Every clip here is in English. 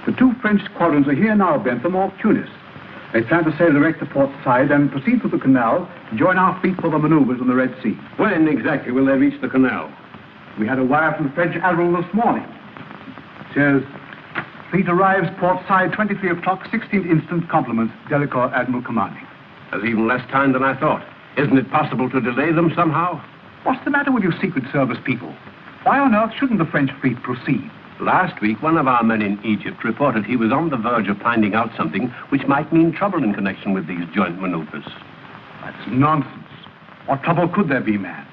The two French squadrons are here now, Bentham, off Tunis. They plan to sail direct to port side and proceed through the canal to join our fleet for the maneuvers in the Red Sea. When exactly will they reach the canal? We had a wire from the French admiral this morning. It says, fleet arrives port side 23 o'clock, 16th instant, compliments, Delacour Admiral Commanding. There's even less time than I thought. Isn't it possible to delay them somehow? What's the matter with you Secret Service people? Why on earth shouldn't the French fleet proceed? Last week, one of our men in Egypt reported he was on the verge of finding out something which might mean trouble in connection with these joint maneuvers. That's nonsense. What trouble could there be, man?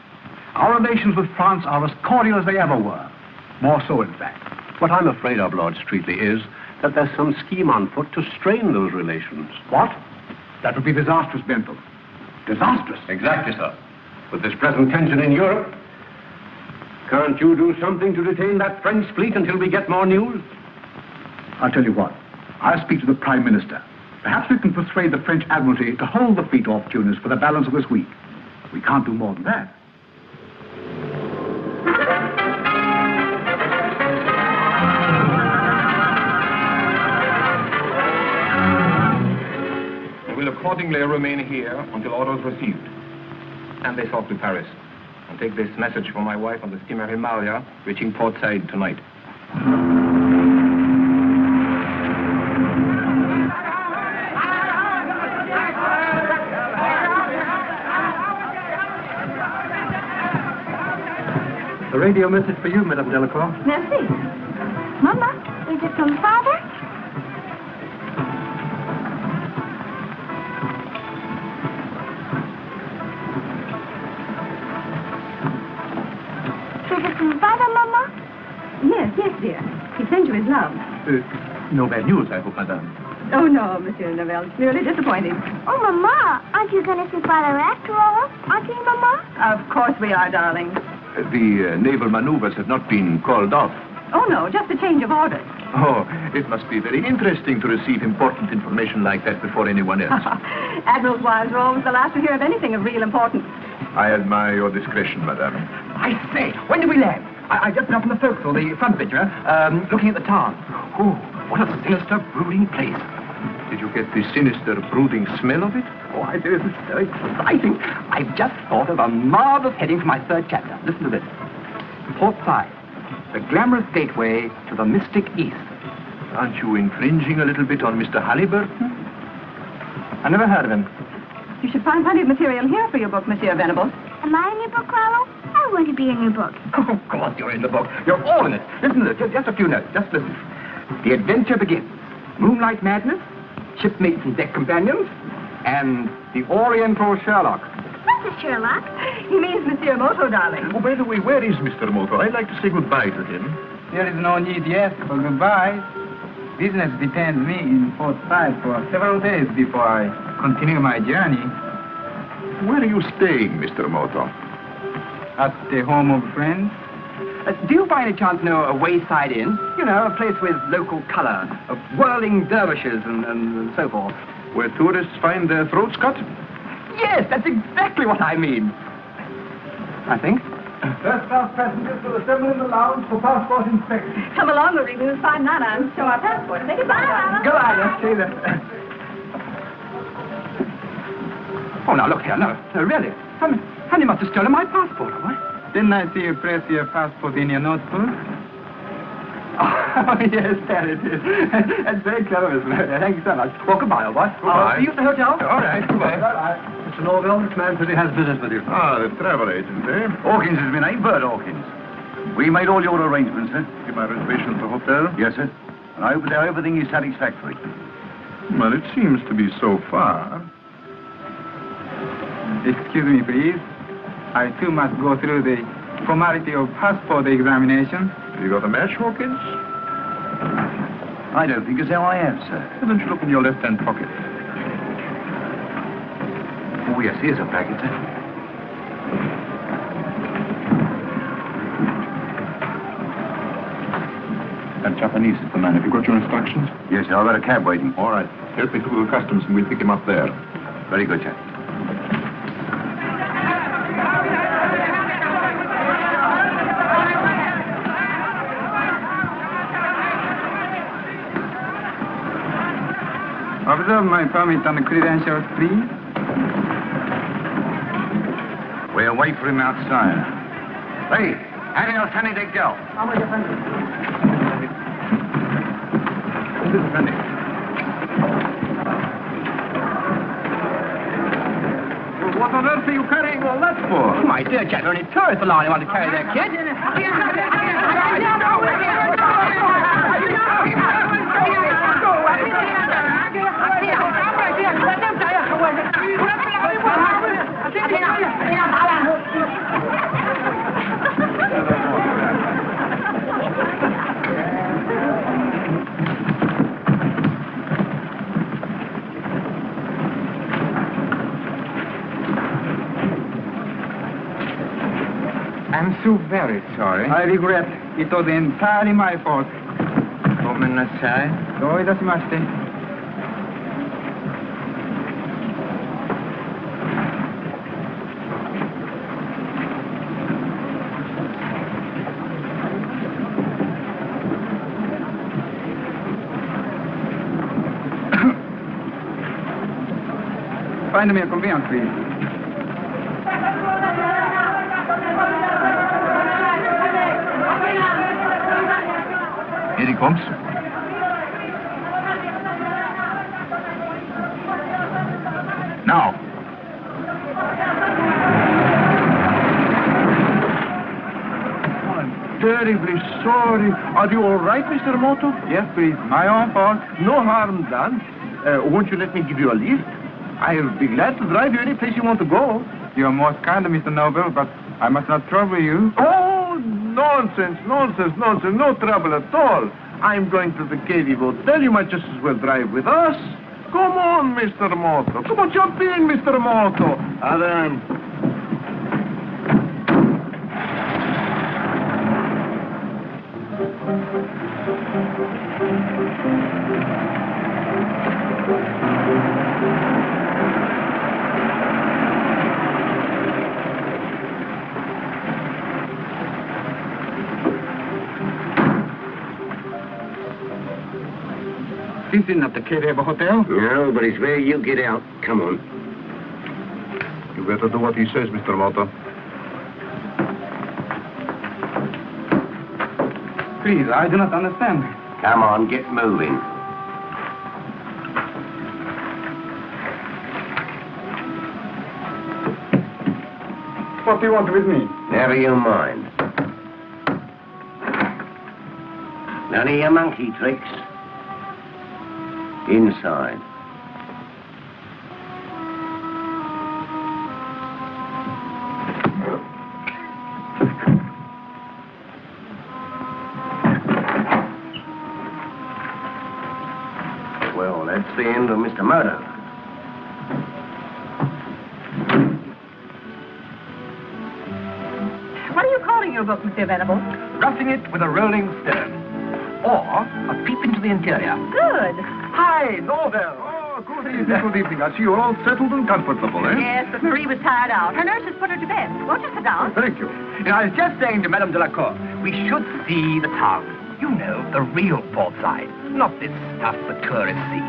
Our relations with France are as cordial as they ever were. More so, in fact. What I'm afraid of, Lord Streatley, is that there's some scheme on foot to strain those relations. What? That would be disastrous, Bentham. Disastrous? Exactly, sir. With this present tension in Europe, can't you do something to detain that French fleet until we get more news? I'll tell you what. I'll speak to the Prime Minister. Perhaps we can persuade the French Admiralty to hold the fleet off Tunis for the balance of this week. We can't do more than that. I will accordingly remain here until orders received. And they off to Paris. And take this message for my wife on the steamer Himalaya, reaching port side tonight. A radio message for you, Madame Delacour. Merci. Mama, is it from Father? Is it from Father, Mama? Yes, dear. He sent you his love. No bad news, I hope, Madame. Oh, no, Monsieur Novell. Merely disappointing. Oh, Mama, aren't you going to see Father after all? Aren't you, Mama? Of course we are, darling. The naval maneuvers have not been called off. Oh, no, just a change of orders. Oh, it must be very interesting to receive important information like that before anyone else. Admirals' wives are always the last to hear of anything of real importance. I admire your discretion, madame. I say, when did we land? I just been up in the forecastle, the front picture, looking at the town. Oh, what a sinister, brooding place. Did you get the sinister, brooding smell of it? Oh, I do. This is so exciting. I've just thought of a marvelous heading for my third chapter. Listen to this. Port side, the glamorous gateway to the mystic East. Aren't you infringing a little bit on Mr. Halliburton? I never heard of him. You should find plenty of material here for your book, Monsieur Venable. Am I in your book, Rollo? I want to be in your book. Oh, of course you're in the book. You're all in it. Listen to this. Just a few notes. Just listen. The adventure begins. Moonlight madness, shipmates and deck companions, and the Oriental Sherlock. What's a Sherlock? He means Mr Moto, darling. Oh, by the way, where is Mr. Moto? I'd like to say goodbye to him. There is no need yet for goodbye. Business detains me in port side for several days before I continue my journey. Where are you staying, Mr. Moto? At the home of friends. Do you by any chance know a wayside inn? You know, a place with local color, of whirling dervishes and so forth. Where tourists find their throats cut? Yes, that's exactly what I mean. I think. First class passengers will assemble in the lounge for passport inspection. Come along, Marie. We'll find Nana and show our passport. Say goodbye, Nana. Goodbye, let's see that. Oh, now, look here. No, really. Honey must have stolen my passport, have I? Didn't I see you press your passport in your notebook? Oh, yes, there it is. That's very clever, Miss Murray. Thank you so much. Well, goodbye, old boy. Goodbye. See you at the hotel. All right, goodbye. Mr. Norville, this man says he has business with you. Ah, the travel agent, eh? Hawkins has been, Bird Hawkins. We made all your arrangements, sir. Give my reservation at the hotel? Yes, sir. And I hope that everything is satisfactory. Well, it seems to be so far. Excuse me, please. I too must go through the formality of passport examination. You got a match, Hawkins? I don't think as how I have, sir. Why don't you look in your left-hand pocket? Oh, yes, here's a packet, sir. That Japanese is the man. Have you got your instructions? Yes, sir. I've got a cab waiting. All right. Help me through the customs and we'll pick him up there. Very good, sir. Observe my permit and credentials, please. We'll wait for him outside. Hey, how do you Lieutenant Dick go? What on earth are you carrying all that for? My dear chap, only tourists allowed anyone to carry their kid. I'm so very sorry. I regret. It was entirely my fault. ごめんなさい。どういたしまして。Find me a conveyance, please. Here he comes. Now. I'm terribly sorry. Are you all right, Mr. Moto? Yes, please. My own fault. No harm done. Won't you let me give you a lift? I'll be glad to drive you any place you want to go. You are most kind, Mr. Noble, but I must not trouble you. Oh, nonsense, nonsense, nonsense. No trouble at all. I'm going to the KV Hotel. You might just as well drive with us. Come on, Mr. Moto. Come on, jump in, Mr. Moto. Adam. This isn't the KV Hotel. No, but it's where you get out. Come on. You better do what he says, Mr. Moto. Please, I do not understand. Come on, get moving. What do you want with me? Never you mind. None of your monkey tricks. Inside. Well, that's the end of Mr. Moto. What are you calling your book, Mr. Venable? Roughing It with a Rolling Stone. Or A Peep into the Interior. Good. Hi, Norville. Oh, good evening, good evening. I see you're all settled and comfortable, eh? Yes, but Marie was tired out. Her nurse has put her to bed. Won't you sit down? Thank you. I was just saying to Madame Delacour, we should see the town. You know, the real port side. Not this stuff the tourists see.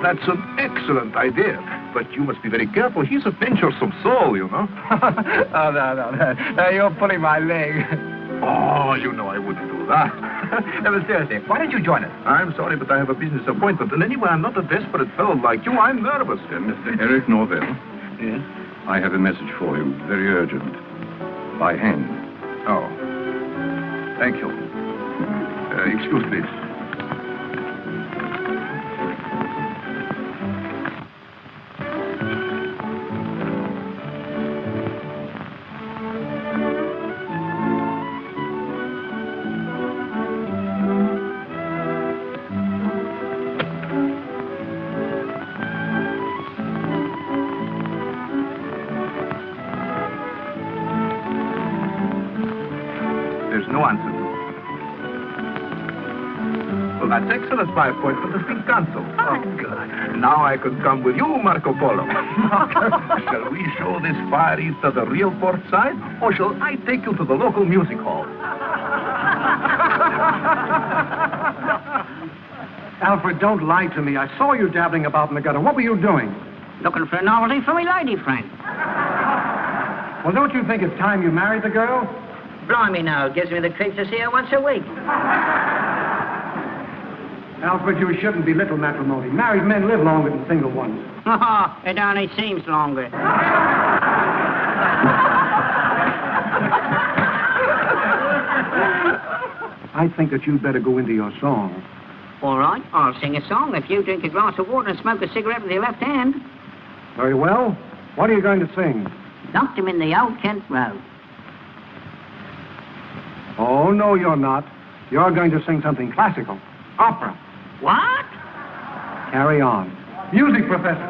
That's an excellent idea. But you must be very careful. He's a venturesome soul, you know. Oh, no. You're pulling my leg. Oh, you know I wouldn't do that. No, but seriously, why don't you join us? I'm sorry, but I have a business appointment. And anyway, I'm not a desperate fellow like you. I'm nervous. Mr. Eric Norvell. Yes? I have a message for you. Very urgent. By hand. Oh. Thank you. Excuse please. There's no answer. Well, that's excellent. My appointment has been cancelled. Oh, good. Now I could come with you, Marco Polo. Shall we show this Far East to the real port side, or shall I take you to the local music hall? Alfred, don't lie to me. I saw you dabbling about in the gutter. What were you doing? Looking for a novelty for me lady friend. Well, don't you think it's time you married the girl? Blimey now, it gives me the creeps to see her once a week. Alfred, you shouldn't belittle matrimony. Married men live longer than single ones. It only seems longer. I think that you'd better go into your song. All right, I'll sing a song if you drink a glass of water and smoke a cigarette with your left hand. Very well. What are you going to sing? Locked him in the old Kent Road. Oh, no, you're not. You're going to sing something classical. Opera. What? Carry on. Music, Professor.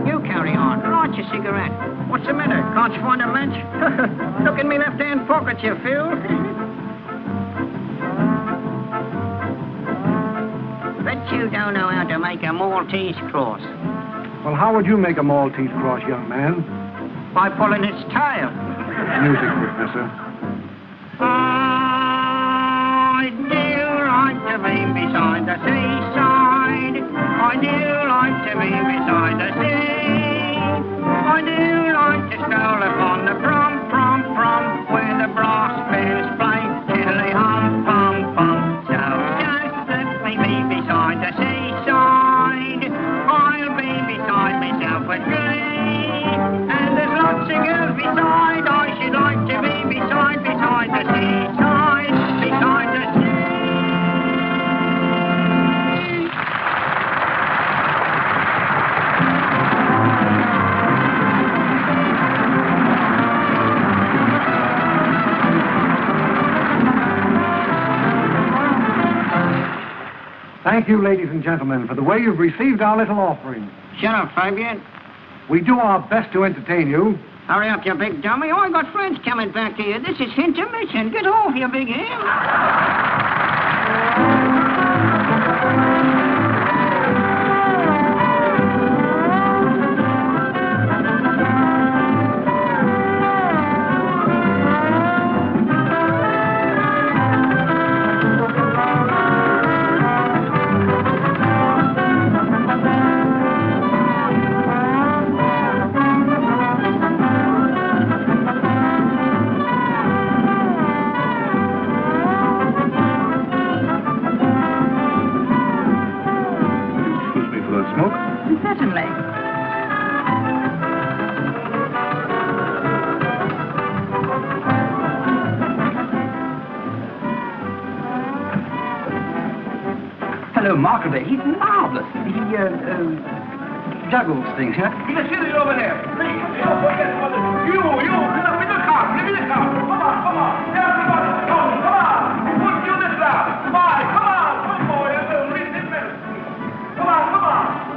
You carry on. Light your cigarette. What's the matter? Can't you find a match? Look in me left-hand pocket, you fool. Bet you don't know how to make a Maltese cross. Well, how would you make a Maltese cross, young man? By pulling its tail. Music, Professor. I do like to be beside the seaside. I do like to be beside the sea. I do like to stroll upon the prom, where the brass bands play till they hum, pum. So just let me be beside the seaside. I'll be beside myself with glee. And there's lots of girls beside. I should like to be beside the seaside, beside the sea. Thank you, ladies and gentlemen, for the way you've received our little offering. Shut up, Fabian. We do our best to entertain you. Hurry up, you big dummy. I got friends coming back to you. This is intermission. Get off, you big ham. Certainly. Hello, Margaret. He's marvelous. He juggles things, huh? You can see it over there. Please, don't forget about it. You, get up in the car. Come on. Everybody, come on. Put you this loud. Come on, boy. We'll read this minute. Come on.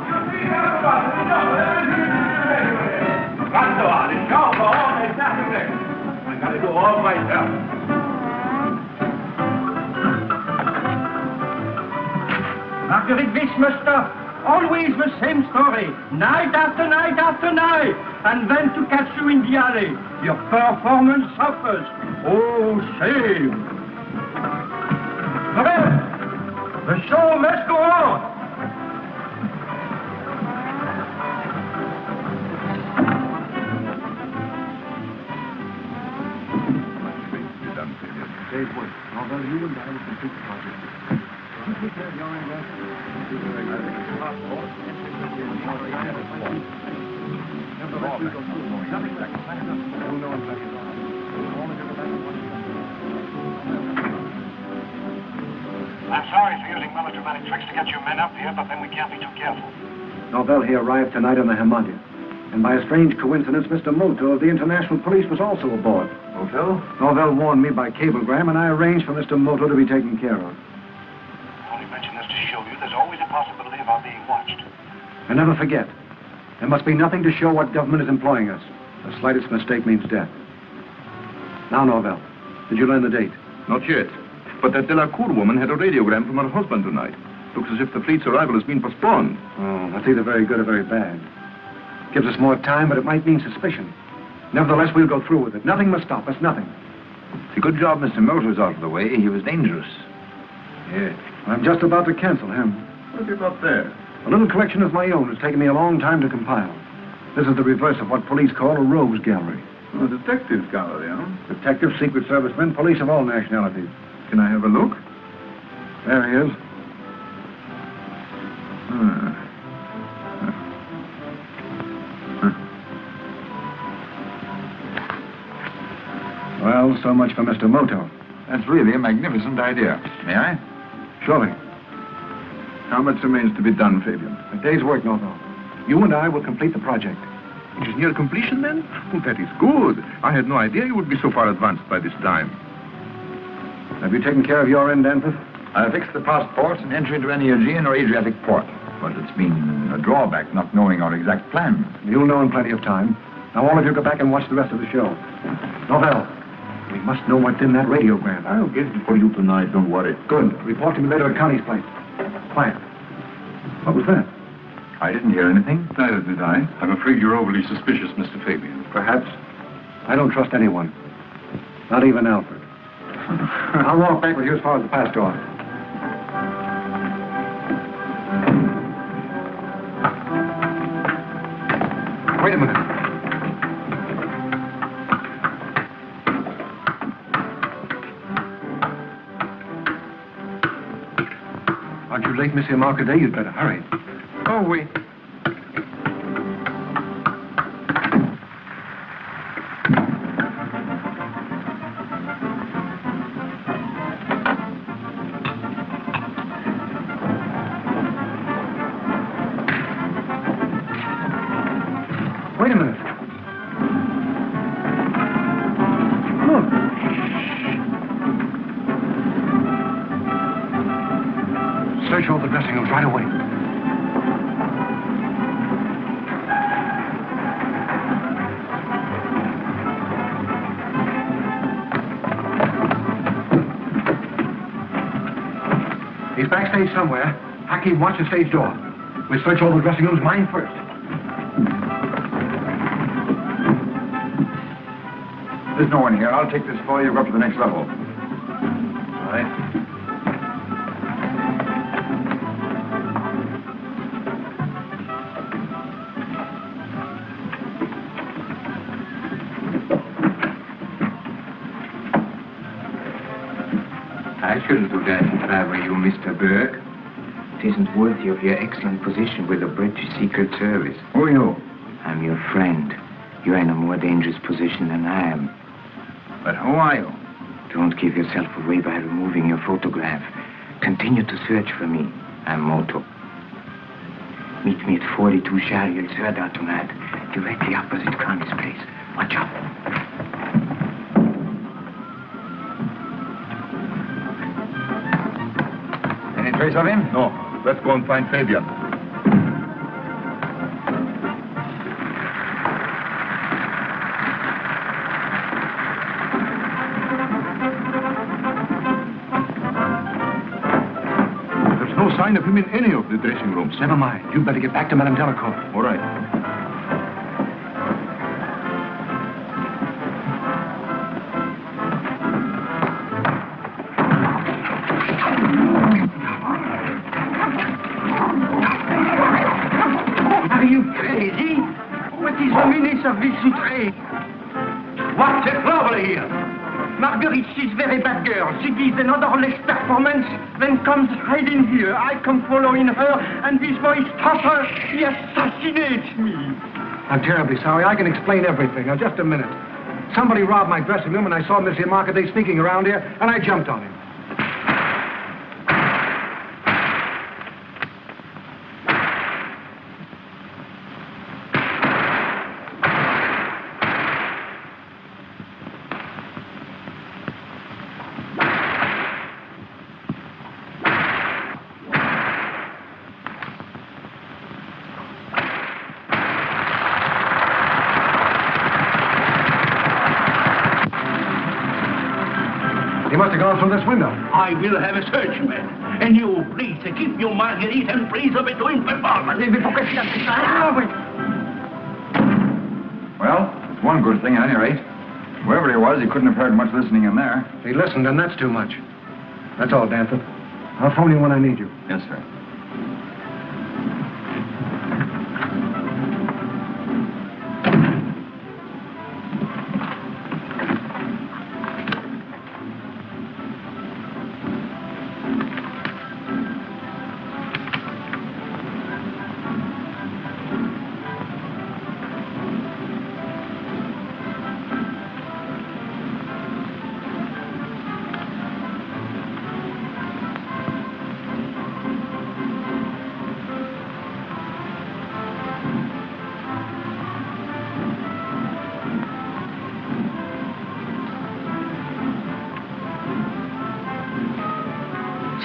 You see everybody. Quanto vale? Ciao, it's nothing there. I gotta do all myself. Marguerite Wissmuster, always the same story. Night after night after night. And then to catch you in the alley. Your performance suffers. Oh, shame. Well, the show must go on. Dave Wood. Although you and I will complete the project. I'm sorry for using melodramatic tricks to get you men up here, but then we can't be too careful. Norvell here arrived tonight on the Hermandia. And by a strange coincidence, Mr. Moto of the International Police was also aboard. Moto? Norvell warned me by cablegram, and I arranged for Mr. Moto to be taken care of. I only mention this to show you there's always a possibility of our being watched. And never forget, there must be nothing to show what government is employing us. The slightest mistake means death. Now, Norvell, did you learn the date? Not yet. But that Delacour woman had a radiogram from her husband tonight. Looks as if the fleet's arrival has been postponed. Oh, that's either very good or very bad. Gives us more time, but it might mean suspicion. Nevertheless, we'll go through with it. Nothing must stop us, nothing. It's a good job Mr. Moto's out of the way. He was dangerous. Yes. I'm just about to cancel him. What have you got there? A little collection of my own has taken me a long time to compile. This is the reverse of what police call a rogues gallery. A detective's gallery, huh? Detectives, secret servicemen, police of all nationalities. Can I have a look? There he is. Well, so much for Mr. Moto. That's really a magnificent idea. May I? Surely. How much remains to be done, Fabian? A day's work, Norval. You and I will complete the project. It is near completion, then? Oh, that is good. I had no idea you would be so far advanced by this time. Have you taken care of your end, Danforth? I fixed the passports and entry into any Aegean or Adriatic port. But it's been a drawback not knowing our exact plans. You'll know in plenty of time. Now, all of you go back and watch the rest of the show. Norval, we must know what's in that radiogram. I'll get it for you tonight, don't worry. Good. Report to me later at Connie's place. Quiet. What was that? I didn't hear anything. Neither did I. I'm afraid you're overly suspicious, Mr. Fabian. Perhaps. I don't trust anyone. Not even Alfred. I'll walk back with you as far as the pass door. Wait a minute. Aren't you late, Monsieur Marcadet? You'd better hurry. Oh, wait. Wait a minute. Look. Search all the dressing rooms right away. He's backstage somewhere. Hakim, watch the stage door. We'll search all the dressing rooms, mine first. There's no one here. I'll take this for you. Go up to the next level. All right. I shouldn't do that if I were you, Mr. Burke. It isn't worthy of your excellent position with the British Secret Service. Who are you? I'm your friend. You're in a more dangerous position than I am. But who are you? Don't give yourself away by removing your photograph. Continue to search for me. I'm Moto. Meet me at 42 Charles tonight, directly opposite Connie's place. Watch out. Any trace of him? No. Let's go and find Fabian. There's no sign of him in any of the dressing rooms. Never mind. You'd better get back to Madame Delacour. All right. Are you crazy? What is the meaning of this intrigue? What's the trouble here? Marguerite, she's very bad girl. She gives an odorless performance, then comes hiding here. I come following her, and this boy stops her. He assassinates me. I'm terribly sorry. I can explain everything. Now, just a minute. Somebody robbed my dressing room, and I saw Monsieur Marcadet sneaking around here, and I jumped on him. He must have gone through this window. I will have a search, man. And you, please, keep your Marguerite and please of it doing performance. Well, it's one good thing at any rate. Whoever he was, he couldn't have heard much listening in there. He listened, and that's too much. That's all, Danforth. I'll phone you when I need you. Yes, sir.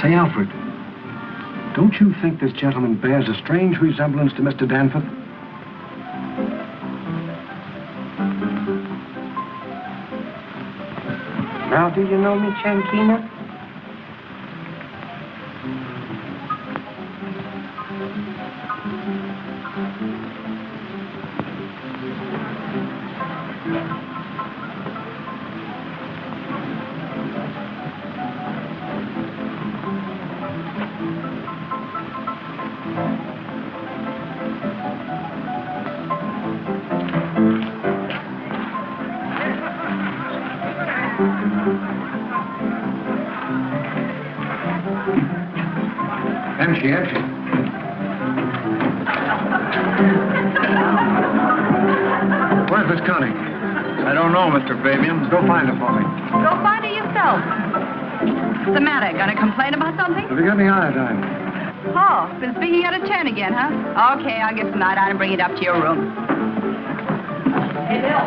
Say, Alfred, don't you think this gentleman bears a strange resemblance to Mr. Danforth? Now, do you know me, Chankina? Empty. Where's Miss Connie? I don't know, Mr. Fabian. Go find her for me. Go find her yourself. What's the matter? Gonna complain about something? Have you got any iodine? Oh, been speaking out of turn again, huh? Okay, I'll get some iodine and bring it up to your room. Hey, Bill.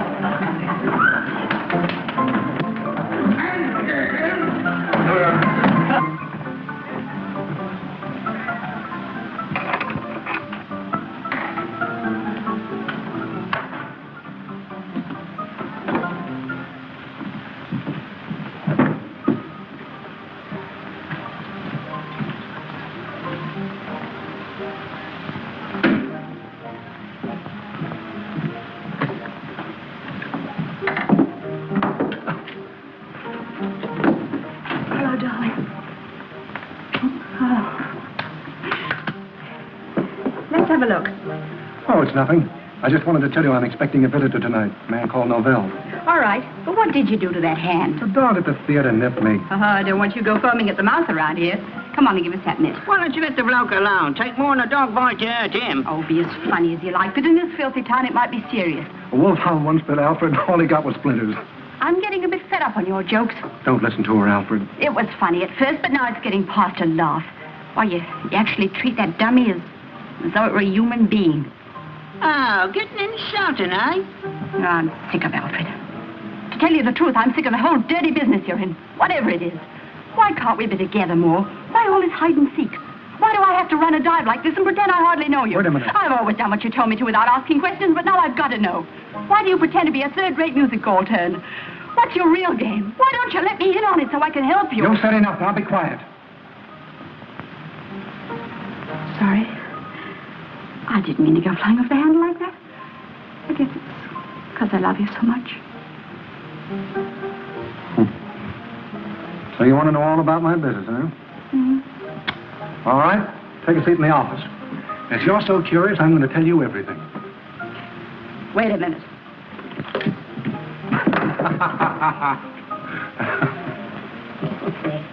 Have a look. Oh, it's nothing. I just wanted to tell you I'm expecting a visitor tonight, a man called Novell. All right, but what did you do to that hand? The dog at the theater nipped me. I don't want you to go foaming at the mouth around here. Come on and give us that mitt. Why don't you let the bloke alone? Take more than a dog bite to hurt him. Oh, be as funny as you like, but in this filthy town it might be serious. A wolfhound once bit Alfred, all he got was splinters. I'm getting a bit fed up on your jokes. Don't listen to her, Alfred. It was funny at first, but now it's getting past a laugh. Why, you actually treat that dummy as though it were a human being. Oh, getting insulting, eh? No, I'm sick of Alfred. To tell you the truth, I'm sick of the whole dirty business you're in, whatever it is. Why can't we be together more? Why all this hide and seek? Why do I have to run a dive like this and pretend I hardly know you? Wait a minute. I've always done what you told me to without asking questions, but now I've got to know. Why do you pretend to be a third-rate music hall turn? What's your real game? Why don't you let me in on it so I can help you? You've said enough. Now be quiet. Sorry. I didn't mean to go flying off the handle like that. I guess it's because I love you so much. So you want to know all about my business, huh? Mm-hmm. All right. Take a seat in the office. If you're so curious, I'm going to tell you everything. Wait a minute.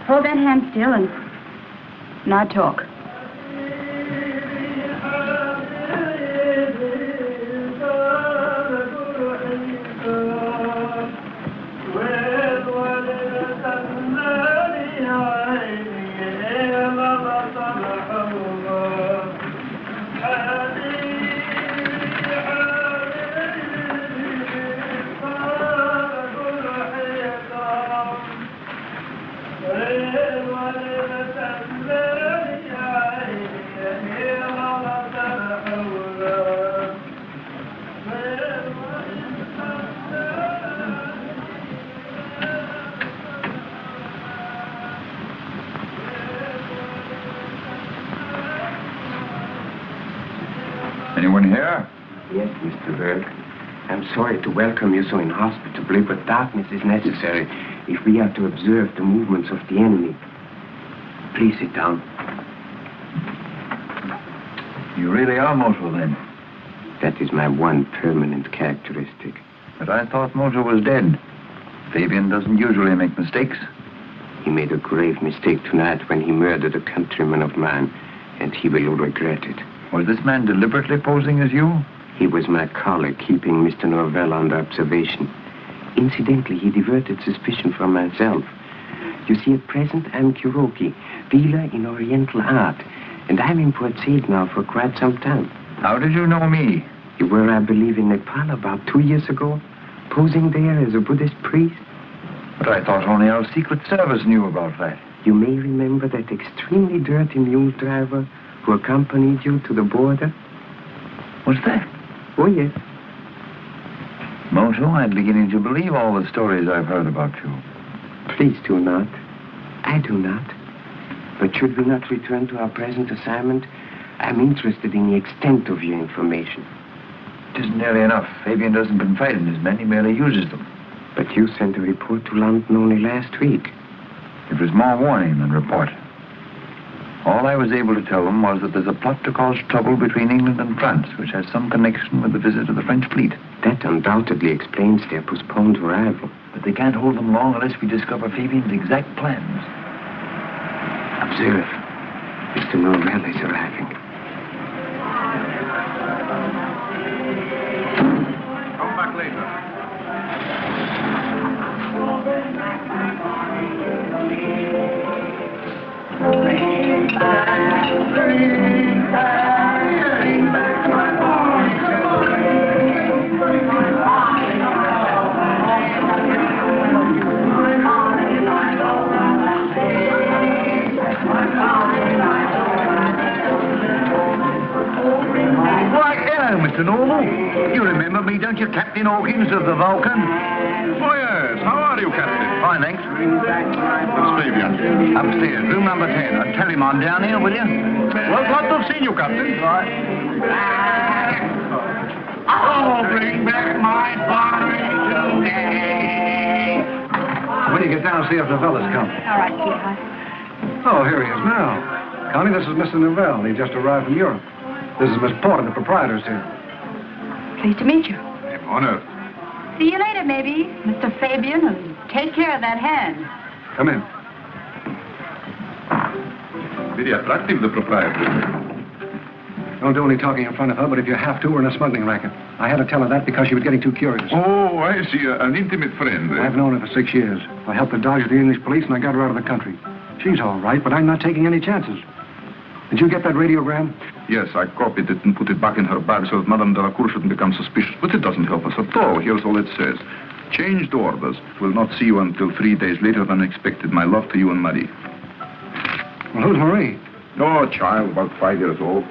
Hold that hand still and now talk. Anyone here? Yes, Mr. Berg. I'm sorry to welcome you so inhospitably, but darkness is necessary if we are to observe the movements of the enemy. Please sit down. You really are Moto, then? That is my one permanent characteristic. But I thought Moto was dead. Fabian doesn't usually make mistakes. He made a grave mistake tonight when he murdered a countryman of mine, and he will regret it. Was this man deliberately posing as you? He was my colleague, keeping Mr. Norvell under observation. Incidentally, he diverted suspicion from myself. You see, at present, I'm Kuroki, dealer in Oriental art, and I'm in Port Said now for quite some time. How did you know me? You were, I believe, in Nepal about 2 years ago, posing there as a Buddhist priest. But I thought only our Secret Service knew about that. You may remember that extremely dirty mule driver who accompanied you to the border? What's that? Oh, yes. Moto, I'm beginning to believe all the stories I've heard about you. Please do not. I do not. But should we not return to our present assignment, I'm interested in the extent of your information. It isn't nearly enough. Fabian doesn't confide in his men, he merely uses them. But you sent a report to London only last week. It was more warning than report. All I was able to tell them was that there's a plot to cause trouble between England and France, which has some connection with the visit of the French fleet. That undoubtedly explains their postponed arrival. But they can't hold them long unless we discover Fabian's exact plans. Observe. Mr. Norvell is arriving. Come back later. Mr. Norval. You remember me, don't you, Captain Hawkins of the Vulcan? Oh, yes. How are you, Captain? Fine, thanks. It's Fabian. Upstairs, room number 10. Tell him I'm down here, will you? Well, glad to have seen you, Captain. Right. Oh, bring back my body today. When you get down, see if Novella's come. All right, sweetheart. Oh, here he is now. Connie, this is Mr. Novell. He just arrived from Europe. This is Miss Porter, the proprietor's here. Pleased to meet you. I'm honored. See you later, maybe, Mr. Fabian, and take care of that hand. Come in. Very attractive, the proprietor. Don't do any talking in front of her, but if you have to, we're in a smuggling racket. I had to tell her that because she was getting too curious. Oh, I see. An intimate friend. I've known her for 6 years. I helped her dodge the English police, and I got her out of the country. She's all right, but I'm not taking any chances. Did you get that radiogram? Yes, I copied it and put it back in her bag so that Madame Delacour shouldn't become suspicious. But it doesn't help us at all. Here's all it says. Changed orders. Will not see you until 3 days later than expected. My love to you and Marie. Well, who's Marie? Oh, a child, about 5 years old.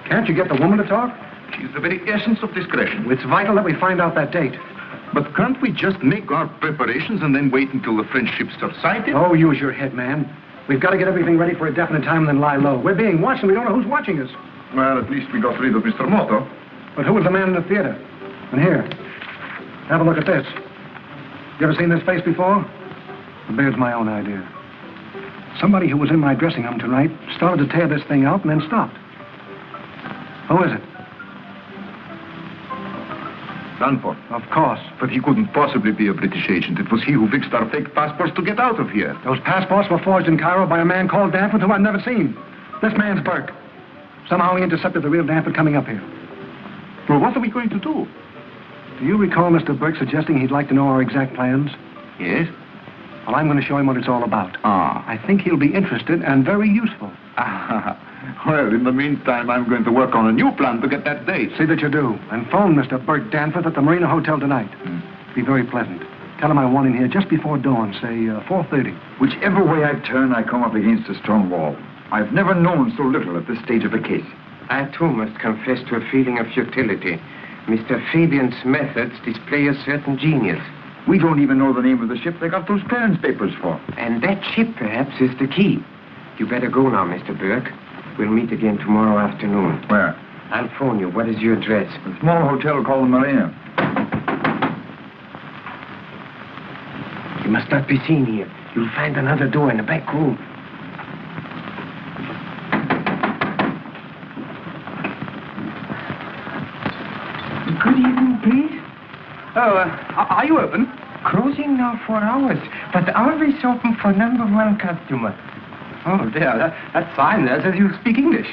Can't you get the woman to talk? She's the very essence of discretion. It's vital that we find out that date. But can't we just make our preparations and then wait until the French ships are sighted? Oh, use your head, man. We've got to get everything ready for a definite time and then lie low. We're being watched and we don't know who's watching us. Well, at least we got rid of Mr. Moto. But who was the man in the theater? And here, have a look at this. You ever seen this face before? The beard's my own idea. Somebody who was in my dressing room tonight started to tear this thing out and then stopped. Who is it? Danforth. Of course. But he couldn't possibly be a British agent. It was he who fixed our fake passports to get out of here. Those passports were forged in Cairo by a man called Danforth who I've never seen. This man's Burke. Somehow he intercepted the real Danforth coming up here. Well, what are we going to do? Do you recall Mr. Burke suggesting he'd like to know our exact plans? Yes? Well, I'm going to show him what it's all about. Ah. I think he'll be interested and very useful. Well, in the meantime, I'm going to work on a new plan to get that date. See that you do. And phone Mr. Burke Danforth at the Marina Hotel tonight. Be very pleasant. Tell him I want him here just before dawn, say 4:30. Whichever way I turn, I come up against a stone wall. I've never known so little at this stage of a case. I, too, must confess to a feeling of futility. Mr. Fabian's methods display a certain genius. We don't even know the name of the ship they got those clearance papers for. And that ship, perhaps, is the key. You better go now, Mr. Burke. We'll meet again tomorrow afternoon. Where? I'll phone you. What is your address? A small hotel called the Marina. You must not be seen here. You'll find another door in the back room. Good evening, please. Oh, are you open? Closing now for hours, but always open for #1 customer. Oh, dear, that's fine. That says you speak English.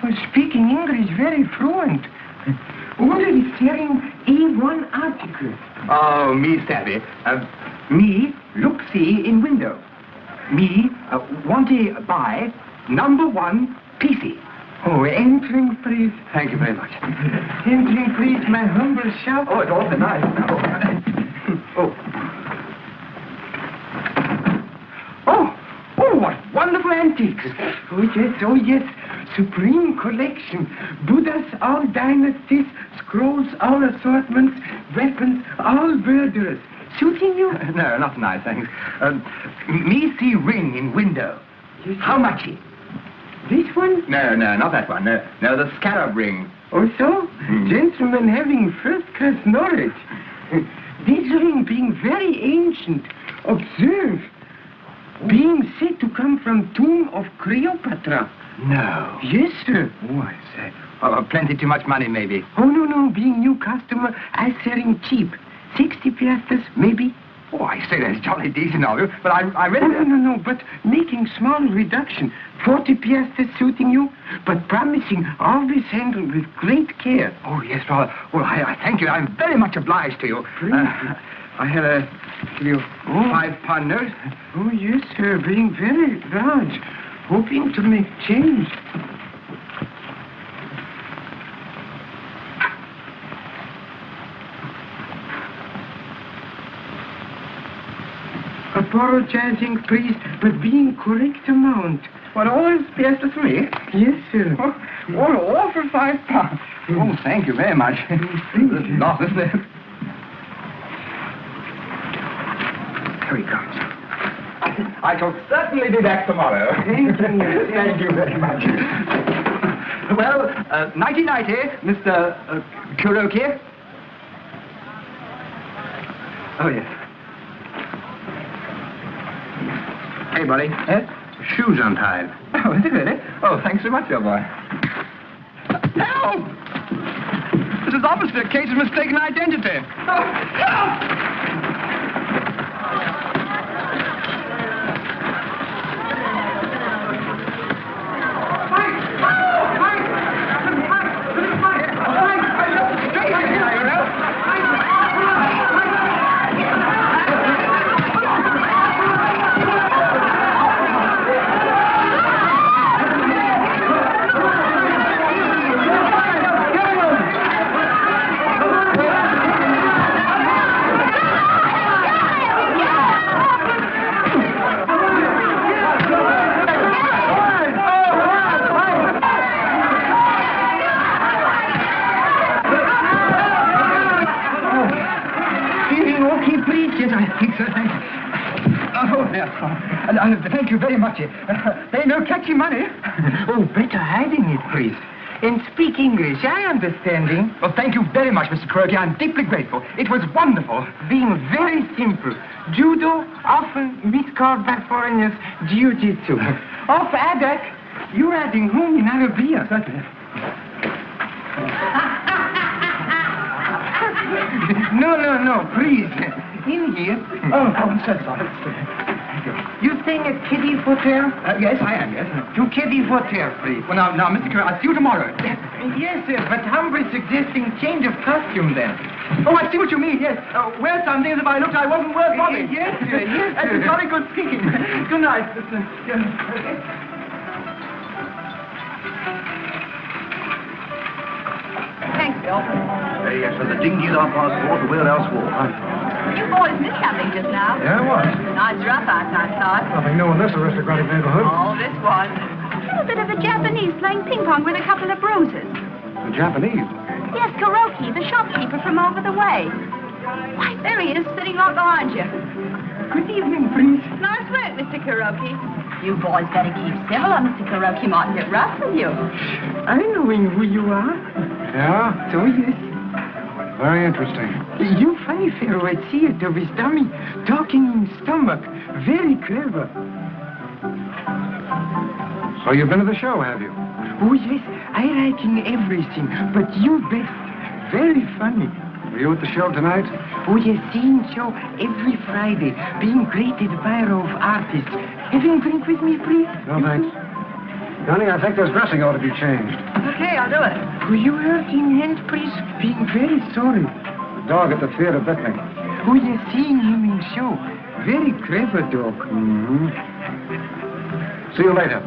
Oh, speaking English very fluent. Order is selling A1 article. Oh, me savvy. Me look see in window. Me want to buy #1 PC. Oh, entering, please. Thank you very much. Entering, please, my humble shop. Oh, it's awfully nice. Oh. Oh, what wonderful antiques. Oh, yes. Supreme collection. Buddhas, all dynasties, scrolls, all assortments, weapons, all murderers. Suiting you? No, not nice, thanks. Me see ring in window. Yes, how much? This one? No, not that one. No, the scarab ring. Oh, so? Gentlemen having first-class knowledge. This ring being very ancient. Observe. Being said to come from tomb of Cleopatra. No. Yes, sir. Oh, I say. Oh, plenty too much money, maybe. Oh, no. Being new customer, I selling cheap. 60 piastres, maybe. Oh, I say that's jolly decent of you, but I really... Oh, no, but making small reduction. 40 piastres suiting you, but promising always handled with great care. Oh, yes, well, I thank you. I'm very much obliged to you. I had a... give you £5 note. Oh, yes, sir, being very large. Hoping to make change. Apologizing, please, but being correct amount. What, all this piastres for me? Yes, sir. All for £5. Oh, thank you very much. Not, isn't it? Here he comes. I shall certainly be back tomorrow. Thank you. Thank you very much. Well, nighty-nighty, Mr. Kuroki. Oh, yes. Hey, buddy. Shoes untied. Oh, is it really? Oh, thanks so much, old boy. Help! This is obviously a case of mistaken identity. Oh, help! Thank you very much. They no catchy money. Oh, better hiding it, please. And speak English, I understanding. Well, thank you very much, Mr. Kuroki. I'm deeply grateful. It was wonderful. Being very simple. Judo, often miscalled by foreigners, jiu-jitsu. Of Adak, you're adding home in Arabia. No, please. In here. Oh, I'm so sorry. You staying at Kitty Hotel? Yes, I am, yes. To Kitty Hotel, please. Well, now, Mr. Kuroki, I'll see you tomorrow. Yes, sir, but humbly suggesting change of costume then. Oh, I see what you mean, yes. Wear something as if I looked I wasn't worth bothering. Yes, sir, yes, That's sir. very good speaking. Good night, Mr. Thanks, Bill. Yes, so the dinghy's our passport, where else walk? You boys missed something just now. Yeah, what? Nice rough house, I thought. Nothing new in this aristocratic neighborhood. Oh, this was. A bit of a Japanese playing ping pong with a couple of bruises. The Japanese. Yes, Kuroki, the shopkeeper from over the way. Why, there he is, sitting right behind you. Good evening, please. Nice work, Mr. Kuroki. You boys better keep civil or Mr. Kuroki might get rough with you. I knowing who you are. Yeah? So, yes. Very interesting. You funny fellow at theater with dummy, talking in stomach. Very clever. So you've been to the show, have you? Oh, yes, I writing everything, but you best. Very funny. Were you at the show tonight? Oh, yes, seeing show every Friday, being great admirer of artists. Having a drink with me, please? No, thanks. Johnny, I think this dressing ought to be changed. Okay, I'll do it. Will you hurt in hand, please? Being very sorry. The dog at the theater bit me. Oh, yes, seeing him in show. Very clever dog. Mm-hmm. See you later.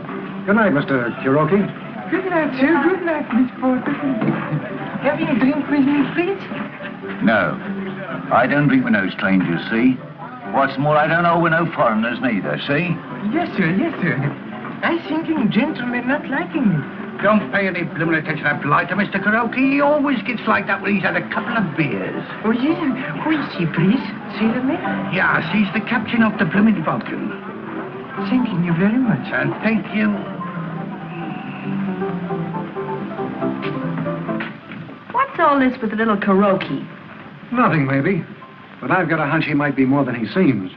Good night, Mr. Kuroki. Good night, sir. Good night, Miss Porter. Having a drink with me, please? No. I don't drink with no strangers, see? What's more, I don't know with no foreigners neither, see? Yes, sir. Yes, sir. I thinking gentlemen not liking me. Don't pay any bloomin' attention to polite to Mr. Kuroki. He always gets like that when he's had a couple of beers. Oh, yes. Who is he, please? Sailor man? Yes, he's the captain of the bloomin' Vulcan. Thanking you very much. And thank you. What's all this with the little Kuroki? Nothing, maybe. But I've got a hunch he might be more than he seems.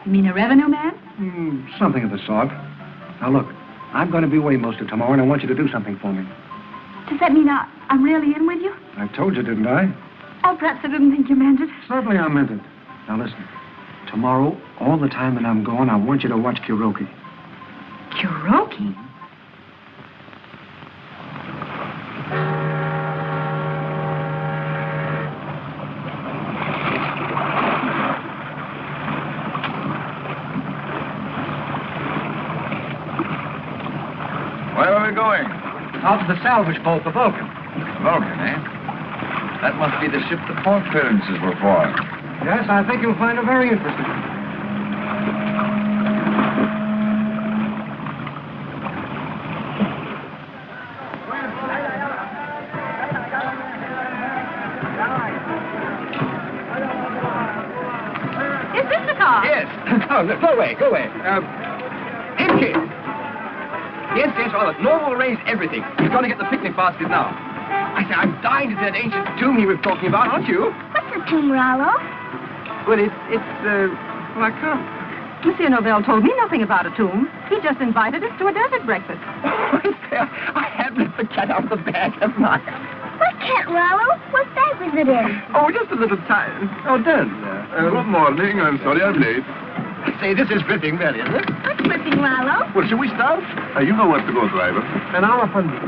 You mean a revenue man? Something of the sort. Now, look, I'm going to be away most of tomorrow, and I want you to do something for me. Does that mean I'm really in with you? I told you, didn't I? Oh, perhaps I didn't think you meant it. Certainly I meant it. Now, listen. Tomorrow, all the time that I'm gone, I want you to watch Kuroki. Kuroki? Where are we going? Out to the salvage boat, the Vulcan. Vulcan, eh? That must be the ship the port clearances were for. Yes, I think you'll find it very interesting. Is this the car? Yes. Oh, no, go away, go away. In here. Yes, well, Norm will arrange everything. He's going to get the picnic basket now. I say, I'm dying to see that ancient tomb he was talking about, aren't you? What's a tomb, Rollo? Well, well, I can't. Monsieur Novell told me nothing about a tomb. He just invited us to a desert breakfast. I have let the cat out of the bag, haven't I? What cat, Rollo? What bag was it in? Oh, just a little time. Oh, done. Good morning. I'm sorry I'm late. Say, this is riveting, really, isn't it? What's ripping, Rollo? Well, shall we start? You know where to go, driver. An hour from you.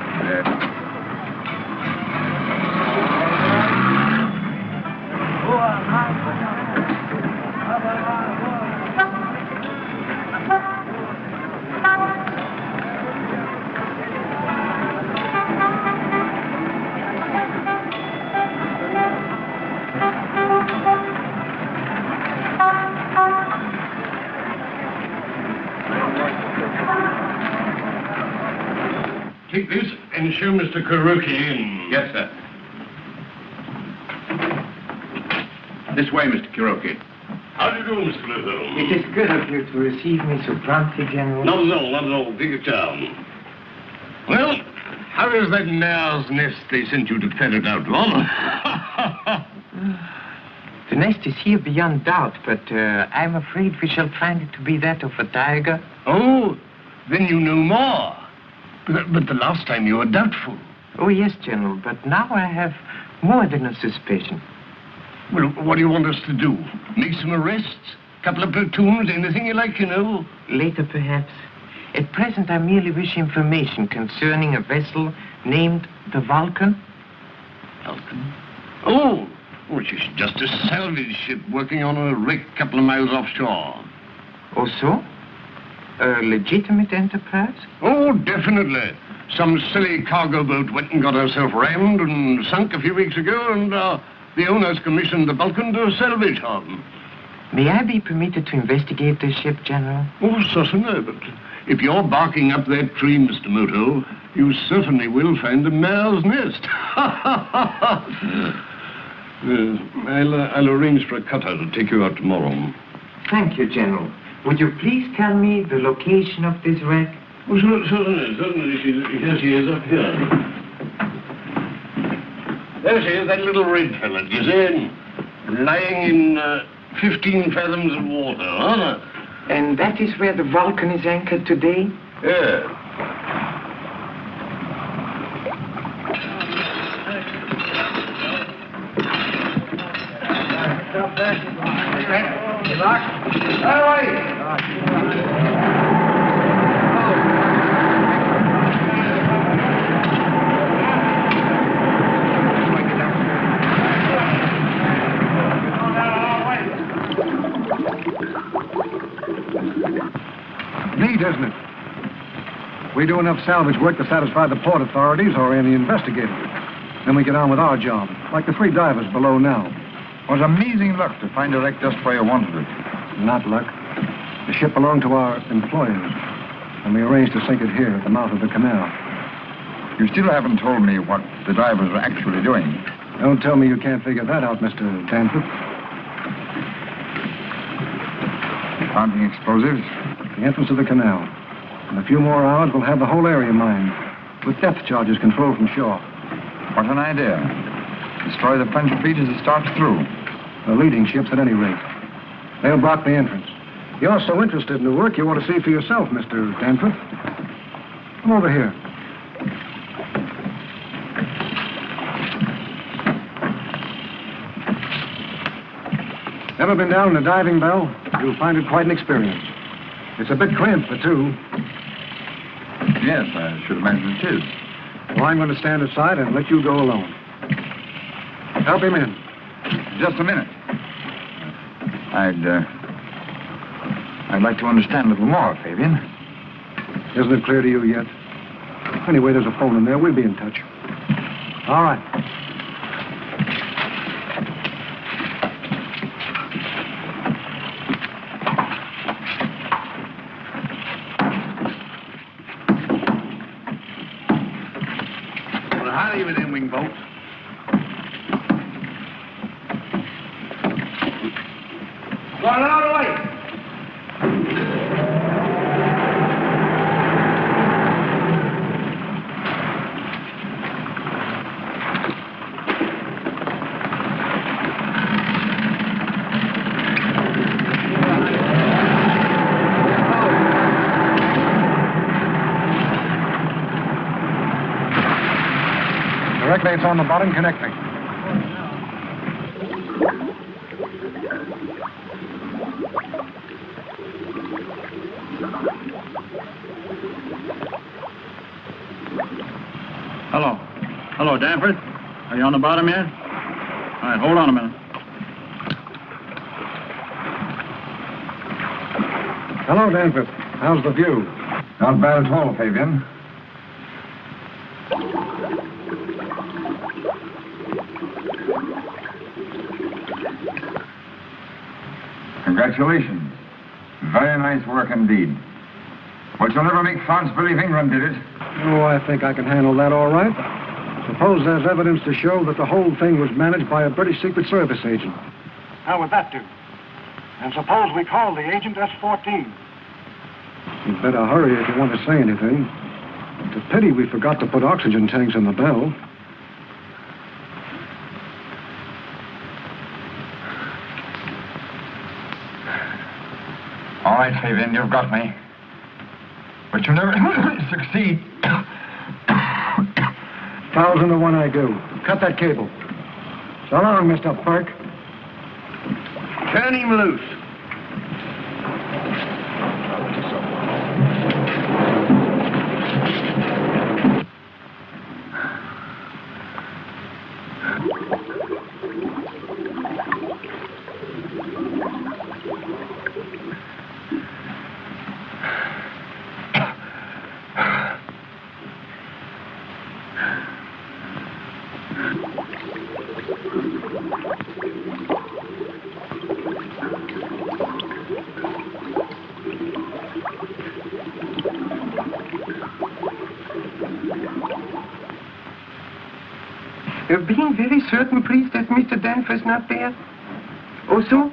Take this and show Mr. Kuroki in. Yes, sir. This way, Mr. Kuroki. How do you do, Mr. Moto? It is good of you to receive me so promptly, General. Not at all. Take your time. Well, how is that mare's nest they sent you to ferret out, Ron? The nest is here beyond doubt, but I'm afraid we shall find it to be that of a tiger. Oh, then you know more. But the last time you were doubtful. Oh, yes, General, but now I have more than a suspicion. Well, what do you want us to do? Make some arrests? Couple of platoons? Anything you like, you know? Later, perhaps. At present, I merely wish information concerning a vessel named the Vulcan. Vulcan? Oh, which is just a salvage ship working on a wreck a couple of miles offshore. Oh, so? A legitimate enterprise? Oh, definitely. Some silly cargo boat went and got herself rammed and sunk a few weeks ago, and the owners commissioned the Vulcan to salvage her. May I be permitted to investigate this ship, General? Oh, certainly, but if you're barking up that tree, Mr. Moto, you certainly will find a mare's nest. I'll arrange for a cutter to take you out tomorrow. Thank you, General. Would you please tell me the location of this wreck? Oh, certainly. Here she is up here. There she is, that little red fella, you see? Lying in 15 fathoms of water, huh? And that is where the Vulcan is anchored today? Yeah. Neat, isn't it? We do enough salvage work to satisfy the port authorities or any investigators. Then we get on with our job, like the 3 divers below now. It was amazing luck to find a wreck just where you wanted it. Not luck. The ship belonged to our employers, and we arranged to sink it here at the mouth of the canal. You still haven't told me what the divers are actually doing. Don't tell me you can't figure that out, Mr. Danforth. Planting explosives? The entrance of the canal. In a few more hours, we'll have the whole area mined, with depth charges controlled from shore. What an idea. Destroy the French fleet as it starts through. The leading ships, at any rate. They'll block the entrance. You're so interested in the work, you ought to see for yourself, Mr. Danforth. Come over here. Ever been down in a diving bell? You'll find it quite an experience. It's a bit cramped for 2. Yes, I should imagine it is. Well, I'm going to stand aside and let you go alone. Help him in. Just a minute. I'd like to understand a little more, Fabian. Isn't it clear to you yet? Anyway, there's a phone in there. We'll be in touch. All right. Well, howdy with them wing boats. Going all the way. Directly, it's on the bottom, connecting. Hello. Hello, Danforth. Are you on the bottom yet? All right, hold on a minute. Hello, Danforth. How's the view? Not bad at all, Fabian. Congratulations. Very nice work indeed. But you'll never make France believe England did it. Oh, I think I can handle that all right. Suppose there's evidence to show that the whole thing was managed by a British Secret Service agent. How would that do? And suppose we call the agent S-14. You'd better hurry if you want to say anything. It's a pity we forgot to put oxygen tanks in the bell. All right, Fabian, you've got me. But you'll never succeed. 1,000 to 1 I do. Cut that cable. So long, Mr. Burke. Turn him loose. Being very certain, please, that Mr. Danforth's not there. Also,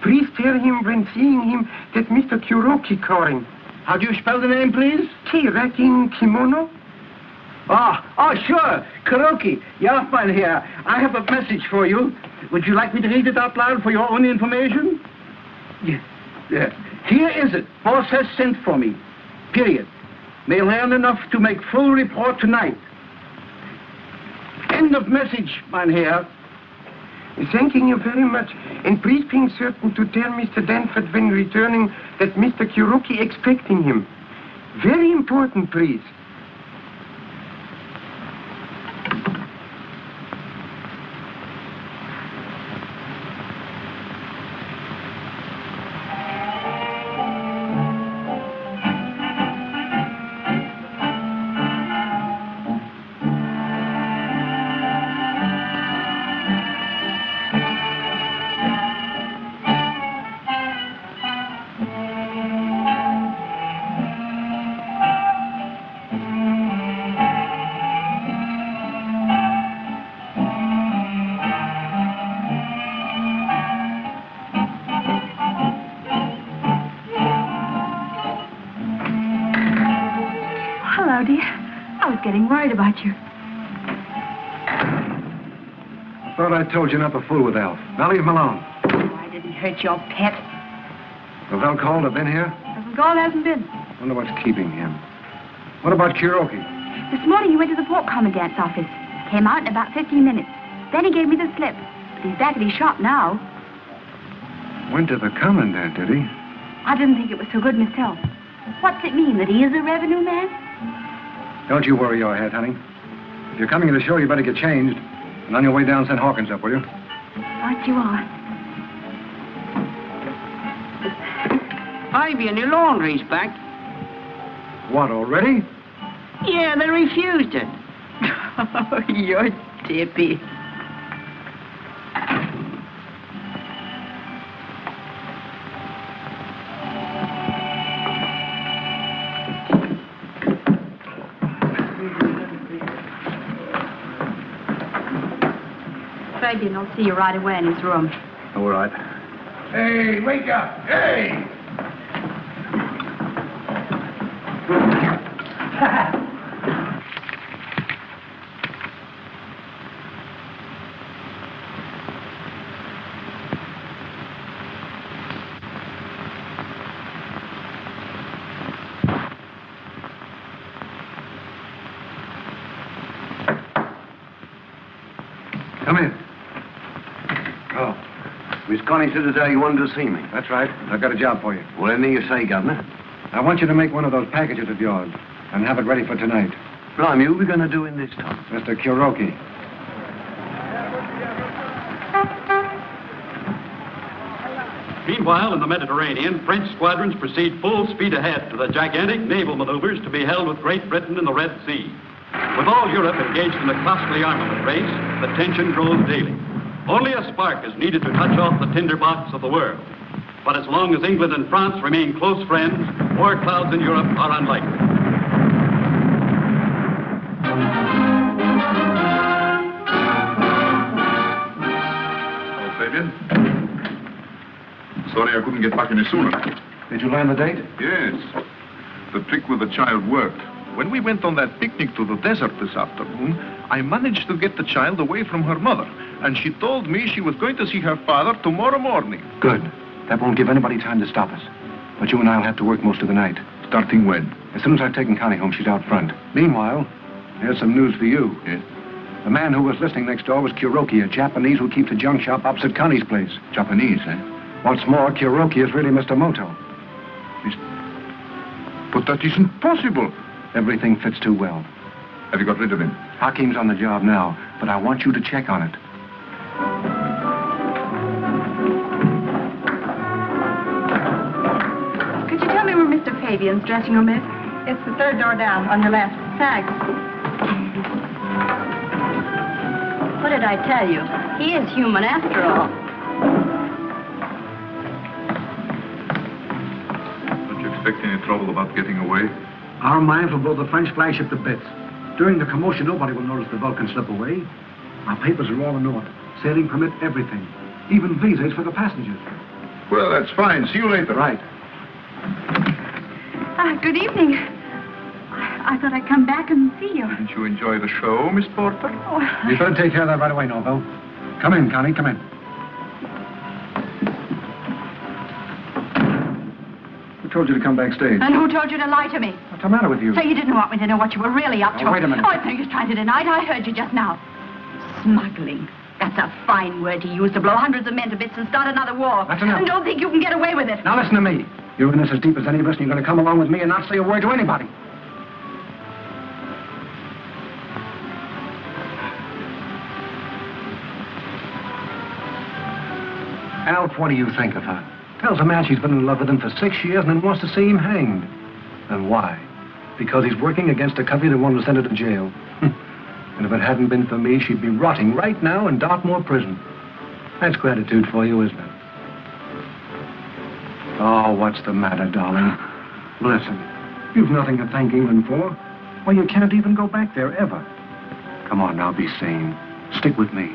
please tell him when seeing him that Mr. Kuroki called him. How do you spell the name, please? K-Rating Kimono. Oh, sure. Kuroki. Ja, Mynheer. I have a message for you. Would you like me to read it out loud for your own information? Yeah. Here is it. Boss has sent for me. Period. May learn enough to make full report tonight. End of message, Mynheer. Thanking you very much. And please being certain to tell Mr. Danford when returning that Mr. Kuroki expecting him. Very important, please. Getting worried about you. Thought I told you not to fool with Alf. Now leave him alone. Oh, I didn't hurt your pet. Ravel called, have been here? Ravel hasn't been. Wonder what's keeping him. What about Kuroki? This morning he went to the port commandant's office. Came out in about 15 minutes. Then he gave me the slip. But he's back at his shop now. Went to the commandant, did he? I didn't think it was so good myself. What's it mean, that he is a revenue man? Don't you worry your head, honey. If you're coming to the show, you better get changed. And on your way down, send Hawkins up, will you? Right you are. Ivy and your laundry's back. What, already? Yeah, they refused it. Oh, you're dippy. Fabian will see you right away in his room. All right. Hey, wake up! Hey! Come in. Oh. Miss Connie said as how you wanted to see me. That's right. I've got a job for you. Well, anything you say, Governor. I want you to make one of those packages of yours and have it ready for tonight. Blimey, who are we going to do in this time? Mr. Kuroki. Meanwhile, in the Mediterranean, French squadrons proceed full speed ahead to the gigantic naval maneuvers to be held with Great Britain in the Red Sea. With all Europe engaged in a costly armament race, the tension grows daily. Only a spark is needed to touch off the tinderbox of the world. But as long as England and France remain close friends, war clouds in Europe are unlikely. Oh, Fabian. Sorry I couldn't get back any sooner. Did you learn the date? Yes. The trick with the child worked. When we went on that picnic to the desert this afternoon, I managed to get the child away from her mother. And she told me she was going to see her father tomorrow morning. Good. That won't give anybody time to stop us. But you and I'll have to work most of the night. Starting when? As soon as I've taken Connie home, she's out front. Meanwhile, here's some news for you. Yes? The man who was listening next door was Kuroki, a Japanese who keeps a junk shop opposite Connie's place. Japanese, eh? What's more, Kuroki is really Mr. Moto. But that isn't possible. Everything fits too well. Have you got rid of him? Hakim's on the job now, but I want you to check on it. Could you tell me where Mr. Fabian's dressing room is? It's the third door down, on your left. Thanks. What did I tell you? He is human after all. Don't you expect any trouble about getting away? Our mines will blow the French flagship to bits. During the commotion, nobody will notice the Vulcan slip away. Our papers are all in order. Sailing permit, everything. Even visas for the passengers. Well, that's fine. See you later. Right. Good evening. I thought I'd come back and see you. Didn't you enjoy the show, Miss Porter? Oh, You better take care of that right away, Norville. Come in, Connie, come in. Who told you to come backstage? and who told you to lie to me? What's the matter with you? So you didn't want me to know what you were really up to? Now, wait a minute. Oh, it's no use trying to deny it. I heard you just now. Smuggling. That's a fine word to use to blow hundreds of men to bits and start another war. That's enough. And don't think you can get away with it. Now listen to me. You're in this as deep as any of us, and you're going to come along with me and not say a word to anybody. Alf, what do you think of her? Tells a man she's been in love with him for 6 years and then wants to see him hanged. And why? Because he's working against a company that wanted to send her to jail. And if it hadn't been for me, she'd be rotting right now in Dartmoor prison. That's gratitude for you, isn't it? Oh, what's the matter, darling? Listen, you've nothing to thank England for. Why, you can't even go back there, ever. Come on now, be sane. Stick with me.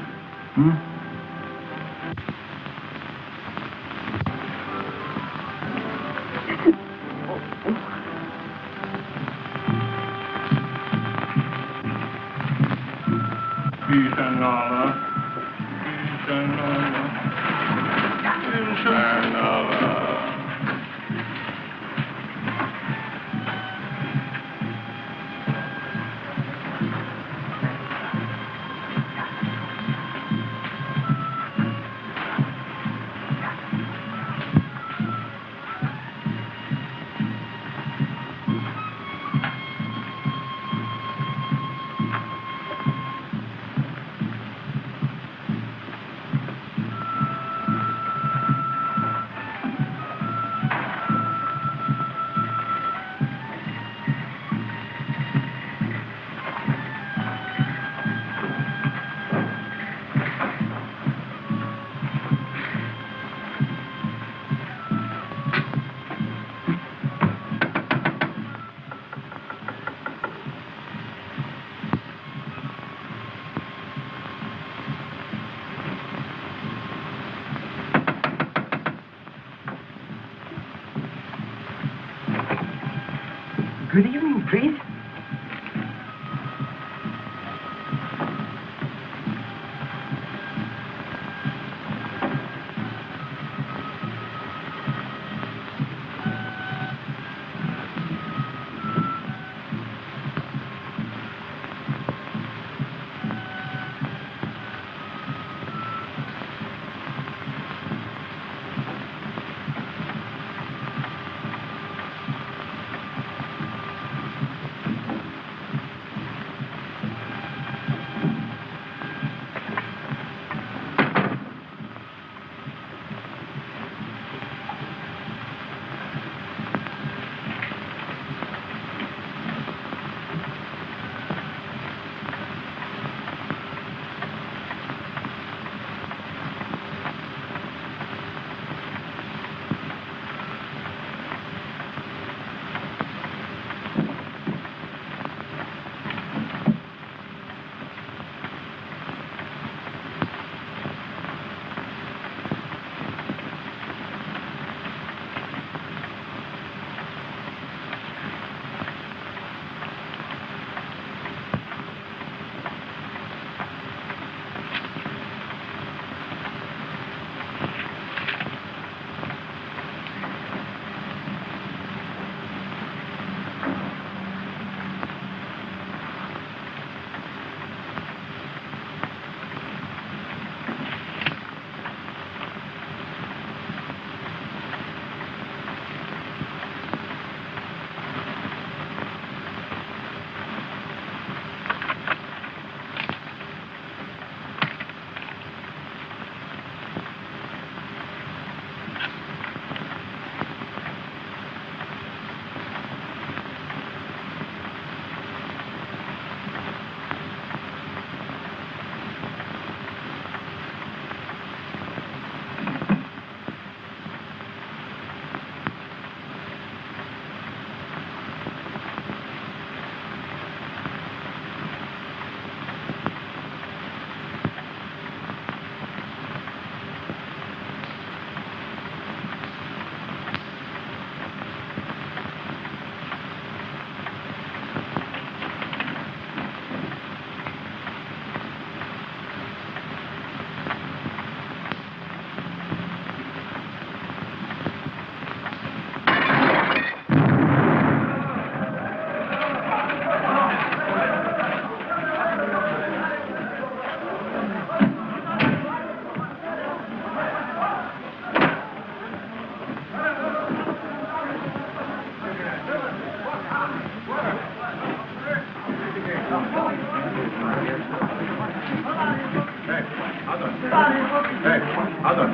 Hey, Adam.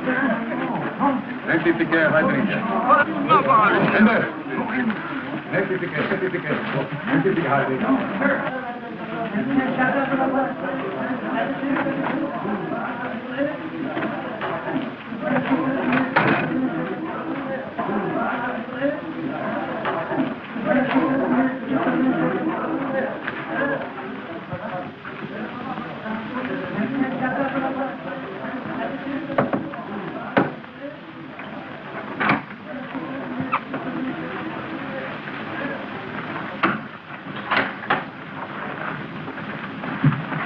Empty ticket, right in here. Ender. Empty ticket. Empty ticket, right in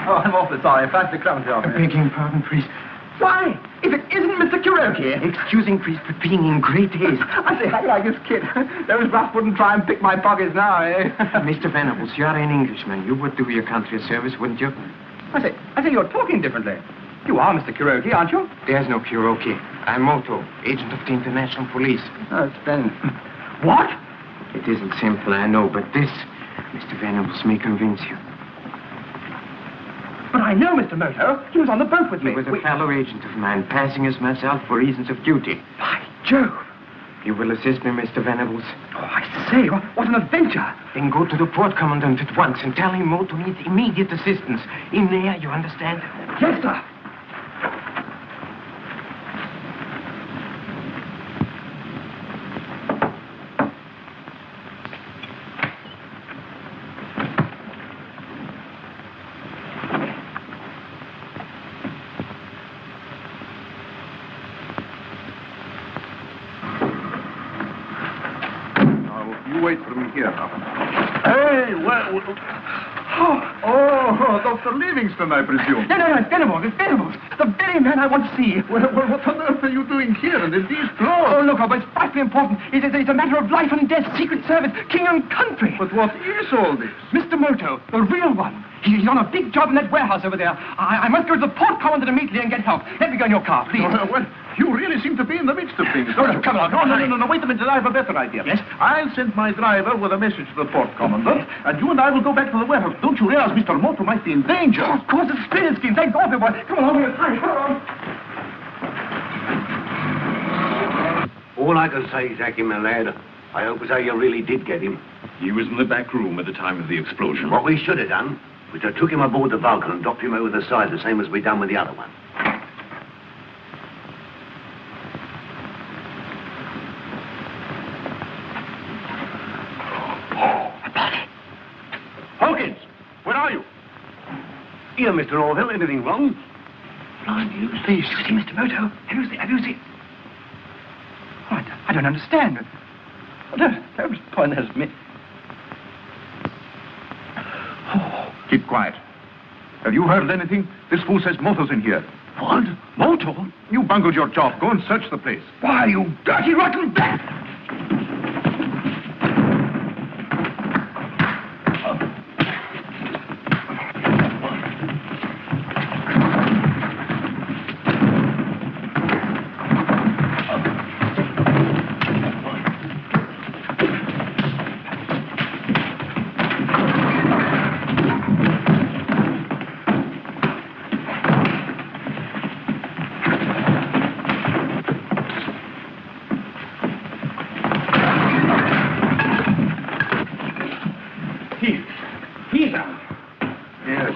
Oh, I'm awfully sorry. I passed the crumbs off. Begging pardon, priest. Why? If it isn't Mr. Kuroki. Excusing, priest, but being in great haste. I say, how like this kid? Those rough wouldn't try and pick my pockets now, eh? Mr. Venables, you're an Englishman. You would do your country a service, wouldn't you? I say, you're talking differently. You are Mr. Kuroki, aren't you? There's no Kuroki. I'm Moto, agent of the International Police. Oh, splendid. What? It isn't simple, I know, but this, Mr. Venables, may convince you. But I know Mr. Moto. He was on the boat with me. He was a fellow agent of mine, passing as myself for reasons of duty. By Jove. You will assist me, Mr. Venables? Oh, I say, what an adventure. Then go to the port commandant at once and tell him Moto needs immediate assistance. In there, you understand? Yes, sir. You wait for me here now. Hey, well... Oh, Dr. Livingston, I presume. No, it's Venables. The very man I want to see. Well, what on earth are you doing here and in these clothes? Oh, look, it's frightfully important. It's a matter of life and death, Secret Service, king and country. But what is all this? Mr. Moto, the real one. He's on a big job in that warehouse over there. I must go to the port commandant immediately and get help. Let me go in your car, please. Well, you really seem to be in the midst of things. No, come along. No, wait a minute. I have a better idea. Yes? I'll send my driver with a message to the port commandant, and you and I will go back to the warehouse. Don't you realize Mr. Moto might be in danger? Oh, of course, it's a splendid scheme. Thank God, boy. Come along, we're time. Come on. All I can say, Zachy, my lad, I hope as how you really did get him. He was in the back room at the time of the explosion. What we should have done was to took him aboard the Vulcan and dropped him over the side, the same as we done with the other one. Hawkins, where are you? Here, Mr. Orville, anything wrong? Blind you see, Mr. Moto? Have you seen? Oh, I don't understand. Don't point at me. Keep quiet. Have you heard anything? This fool says Moto's in here. What? Moto? You bungled your job. Go and search the place. Why, you dirty, rotten bat!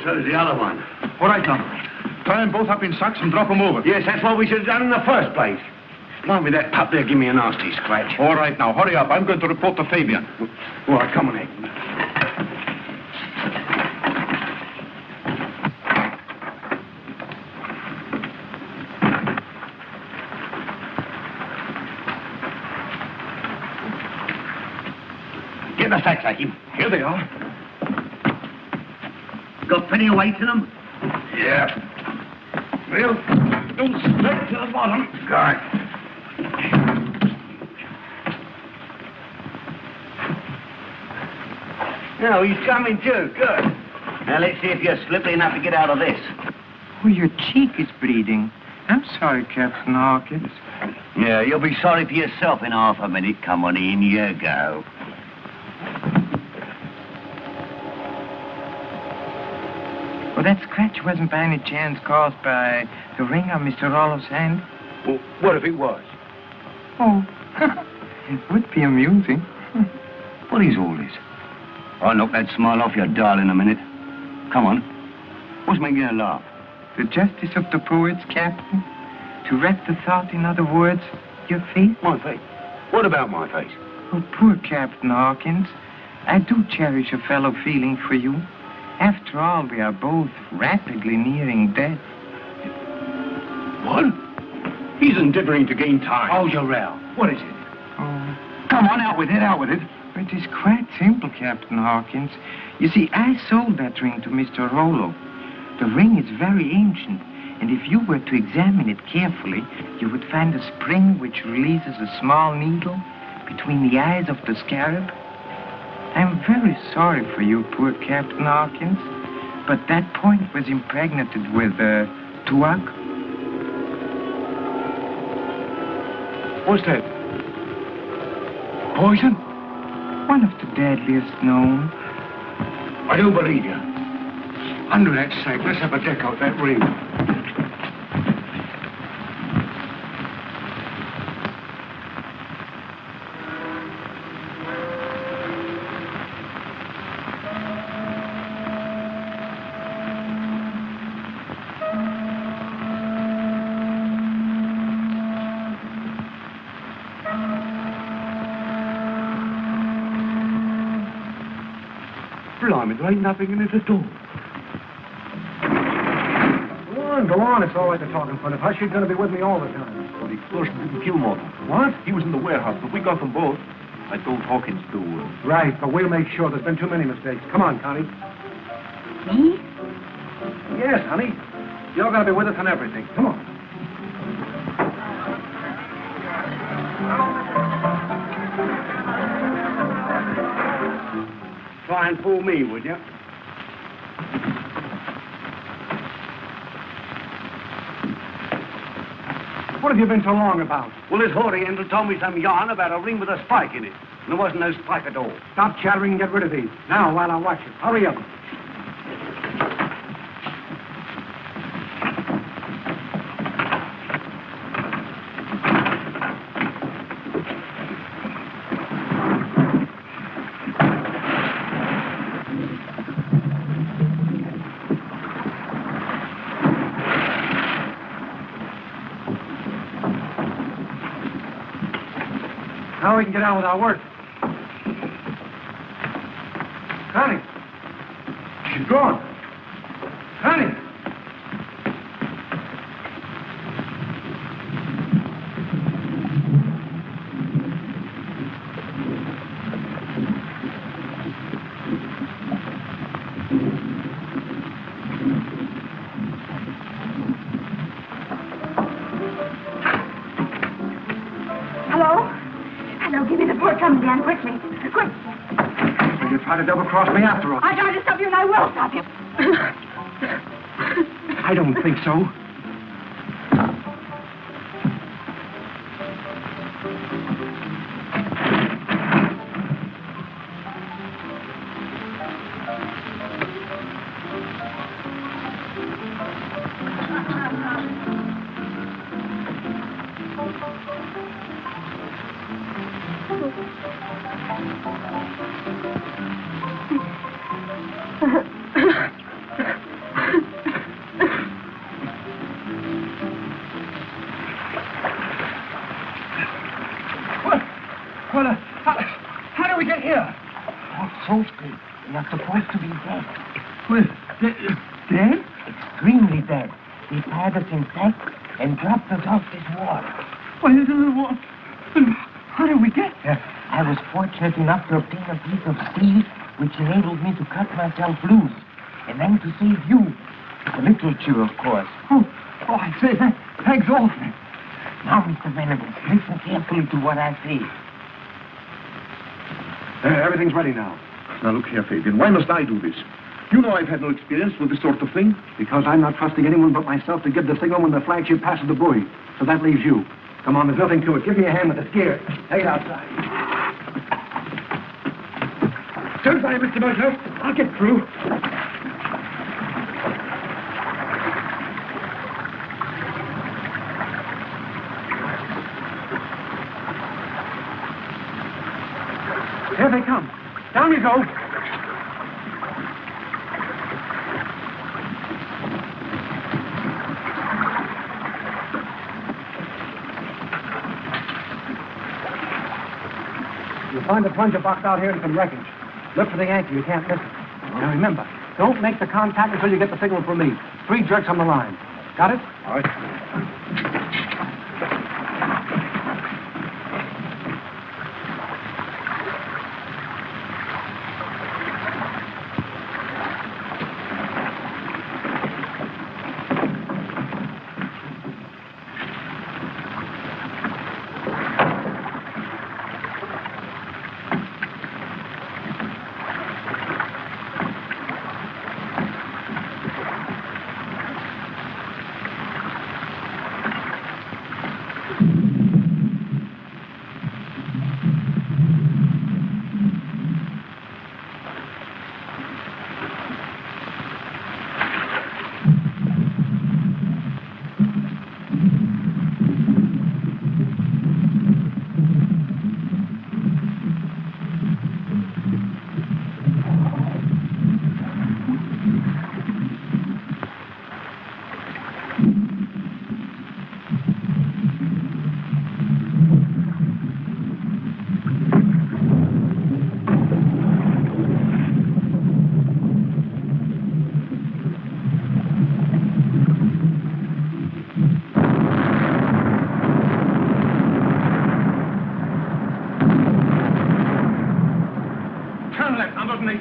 So is the other one. All right, now. Tie them both up in sacks and drop them over. Yes, that's what we should have done in the first place. Blimey, that pup there give me a nasty scratch. All right, now. Hurry up. I'm going to report to Fabian. All right, come on, Egg. Get the sacks, Zachy. Here they are. Got plenty of weight in them? Yeah. Well, don't straight to the bottom. Right. No, he's coming too. Good. Now, let's see if you're slippery enough to get out of this. Oh, your cheek is bleeding. I'm sorry, Captain Hawkins. Yeah, you'll be sorry for yourself in half a minute. Come on in, you go. Well, that scratch wasn't by any chance caused by the ring on Mr. Rollo's hand? Well, what if it was? Oh, it would be amusing. What is all this? I'll knock that smile off your doll in a minute. Come on. What's making you laugh? The justice of the poets, Captain. To wrap the thought, in other words, your face. My face? What about my face? Oh, poor Captain Hawkins. I do cherish a fellow feeling for you. After all, we are both rapidly nearing death. What? He's endeavoring to gain time. Hold your row. What is it? Oh, come on, out with it, out with it. It is quite simple, Captain Hawkins. You see, I sold that ring to Mr. Rollo. The ring is very ancient, and if you were to examine it carefully, you would find a spring which releases a small needle between the eyes of the scarab. I'm very sorry for you, poor Captain Hawkins, but that point was impregnated with, tuak. What's that? Poison? One of the deadliest known. I don't believe you. Under that sack, let's have a deck out that ring. Blimey, there ain't nothing in it at all. Go on. It's all right to talk in front of Hush. You're going to be with me all the time. Well, the explosion didn't kill Moto. What? He was in the warehouse, but we got them both. I told Hawkins to... Right, but we'll make sure. There's been too many mistakes. Come on, Connie. Me? Yes, honey. You're going to be with us on everything. Come on. Try and fool me, would you? What have you been so long about? Well, this Oriental told me some yarn about a ring with a spike in it. And there wasn't no spike at all. Stop chattering and get rid of these. Now, while I watch it. Hurry up. Now we can get on with our work. Connie. She's gone. Connie. Give me the port coming down quickly. Quick. So you try to double-cross me after all. I tried to stop you, and I will stop you. I don't think so. How do we get here? Oh, Sophie, you're supposed to be dead. Well, dead? Extremely dead. They tied us in sacks and dropped us off this wall. Well, how did we get there? I was fortunate enough to obtain a piece of steel which enabled me to cut myself loose, and then to save you. The literature, of course. Oh, I say, thanks awfully. Now, Mr. Venables, listen carefully to what I say. Everything's ready now. Now, look here, Fabian. Why must I do this? You know I've had no experience with this sort of thing. Because I'm not trusting anyone but myself to give the signal when the flagship passes the buoy. So that leaves you. Come on, there's nothing to it. Give me a hand with the gear. Take it outside. Don't worry, Mr. Moto. I'll get through. they come. Down you go. You'll find a plunger box out here and some wreckage. Look for the anchor. You can't miss it. Now remember, don't make the contact until you get the signal from me. 3 jerks on the line. Got it? All right.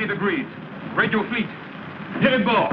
Degrees. Radio fleet. Hit it ball.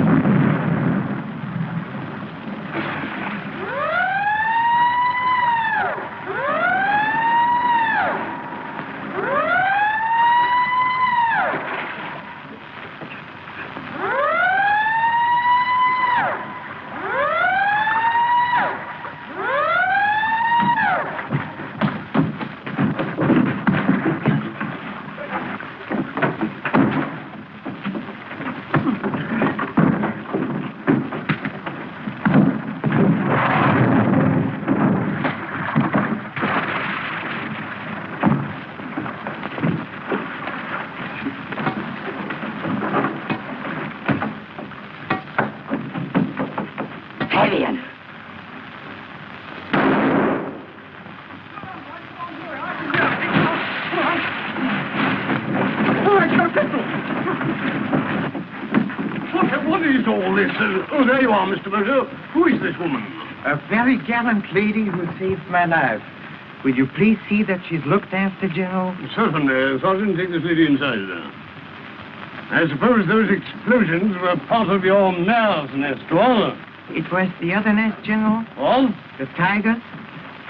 Oh, there you are, Mr. Moto. Who is this woman? A very gallant lady who saved my life. Will you please see that she's looked after, General? Certainly. Sergeant, take this lady inside there. I suppose those explosions were part of your mare's nest, or? It was the other nest, General. What? The tigers.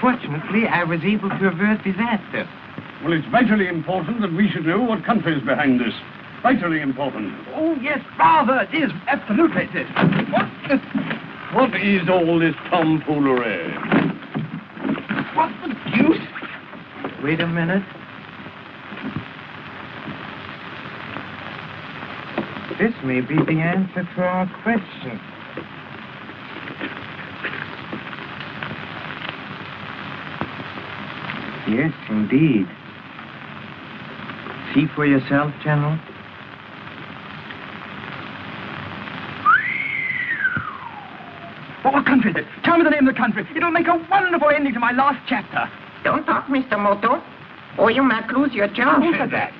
Fortunately, I was able to avert disaster. Well, it's vitally important that we should know what country is behind this. Vitally important. Oh, yes, father, it is. Absolutely it is. What is all this tomfoolery? What the deuce? Wait a minute. This may be the answer to our question. Yes, indeed. See for yourself, General. What country is it? Tell me the name of the country. It'll make a wonderful ending to my last chapter. Don't talk, Mr. Moto, or you might lose your job. Who said that?